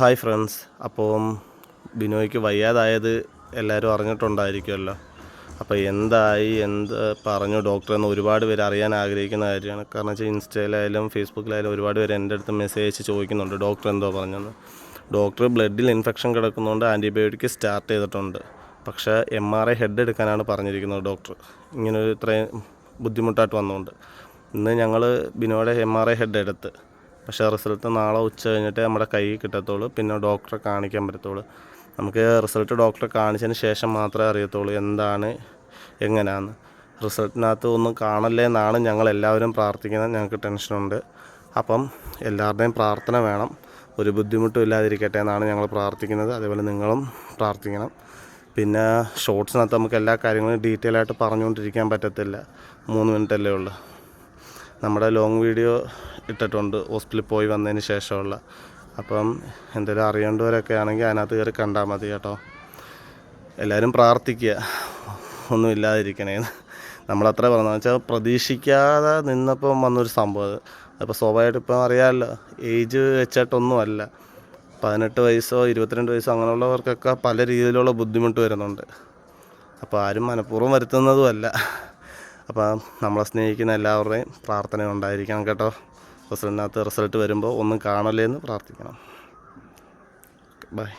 Hi friends, അപ്പം ബിനോയ്ക്ക് വയ്യാതായത് എല്ലാവരും അറിഞ്ഞിട്ടുണ്ടായിരിക്കുമല്ലോ. അപ്പോൾ എന്ത് പറഞ്ഞു ഡോക്ടറെന്ന് ഒരുപാട് പേര് അറിയാൻ ആഗ്രഹിക്കുന്ന കാര്യമാണ്. കാരണം വെച്ചാൽ ഇൻസ്റ്റയിലായാലും ഫേസ്ബുക്കിലായാലും ഒരുപാട് പേര് എൻ്റെ അടുത്ത് മെസ്സേജ് അയച്ച് ചോദിക്കുന്നുണ്ട് ഡോക്ടർ എന്തോ പറഞ്ഞെന്ന്. ഡോക്ടർ ബ്ലഡിൽ ഇൻഫെക്ഷൻ കിടക്കുന്നതുകൊണ്ട് ആൻറ്റിബയോട്ടിക് സ്റ്റാർട്ട് ചെയ്തിട്ടുണ്ട്. പക്ഷേ MRI ഹെഡ് എടുക്കാനാണ് പറഞ്ഞിരിക്കുന്നത് ഡോക്ടർ. ഇങ്ങനൊരു ഇത്രയും ബുദ്ധിമുട്ടായിട്ട് വന്നുകൊണ്ട് ഇന്ന് ഞങ്ങൾ ബിനോയുടെ MRI ഹെഡ് എടുത്ത്. പക്ഷേ റിസൾട്ട് നാളെ ഉച്ച കഴിഞ്ഞിട്ട് നമ്മുടെ കയ്യിൽ കിട്ടത്തുള്ളൂ. പിന്നെ ഡോക്ടറെ കാണിക്കാൻ പറ്റത്തുള്ളൂ. നമുക്ക് റിസൾട്ട് ഡോക്ടറെ കാണിച്ചതിന് ശേഷം മാത്രമേ അറിയത്തുള്ളൂ എന്താണ് എങ്ങനെയാണെന്ന്. റിസൾട്ടിനകത്ത് ഒന്നും കാണല്ലേ എന്നാണ് ഞങ്ങളെല്ലാവരും പ്രാർത്ഥിക്കുന്നത്. ഞങ്ങൾക്ക് ടെൻഷനുണ്ട്. അപ്പം എല്ലാവരുടെയും പ്രാർത്ഥന വേണം. ഒരു ബുദ്ധിമുട്ടും ഇല്ലാതിരിക്കട്ടെ എന്നാണ് ഞങ്ങൾ പ്രാർത്ഥിക്കുന്നത്. അതേപോലെ നിങ്ങളും പ്രാർത്ഥിക്കണം. പിന്നെ ഷോർട്സിനകത്ത് നമുക്ക് എല്ലാ കാര്യങ്ങളും ഡീറ്റെയിൽ ആയിട്ട് പറഞ്ഞുകൊണ്ടിരിക്കാൻ പറ്റത്തില്ല. 3 മിനിറ്റല്ലേ ഉള്ളൂ. നമ്മുടെ ലോങ് വീഡിയോ ഇട്ടിട്ടുണ്ട് ഹോസ്പിറ്റലിൽ പോയി വന്നതിന് ശേഷമുള്ള. അപ്പം എന്തെങ്കിലും അറിയേണ്ടവരൊക്കെ ആണെങ്കിൽ അതിനകത്ത് കയറി കണ്ടാൽ മതി കേട്ടോ. എല്ലാവരും പ്രാർത്ഥിക്കുക ഒന്നും ഇല്ലാതിരിക്കണേന്ന്. നമ്മളത്ര പറഞ്ഞു വെച്ചാൽ പ്രതീക്ഷിക്കാതെ നിന്നപ്പം വന്നൊരു സംഭവം. അപ്പോൾ സ്വാഭാവികമായിട്ട് ഇപ്പം അറിയാമല്ലോ, ഏജ് വെച്ചിട്ടൊന്നുമല്ല. 18 വയസ്സോ 22 വയസ്സോ അങ്ങനെയുള്ളവർക്കൊക്കെ പല രീതിയിലുള്ള ബുദ്ധിമുട്ട് വരുന്നുണ്ട്. അപ്പോൾ ആരും മനഃപൂർവ്വം വരുത്തുന്നതുമല്ല. അപ്പം നമ്മളെ സ്നേഹിക്കുന്ന എല്ലാവരുടെയും പ്രാർത്ഥന ഉണ്ടായിരിക്കണം കേട്ടോ. റിസൾട്ട് വരുമ്പോൾ ഒന്നും കാണല്ലേ എന്ന് പ്രാർത്ഥിക്കണം. ബൈ.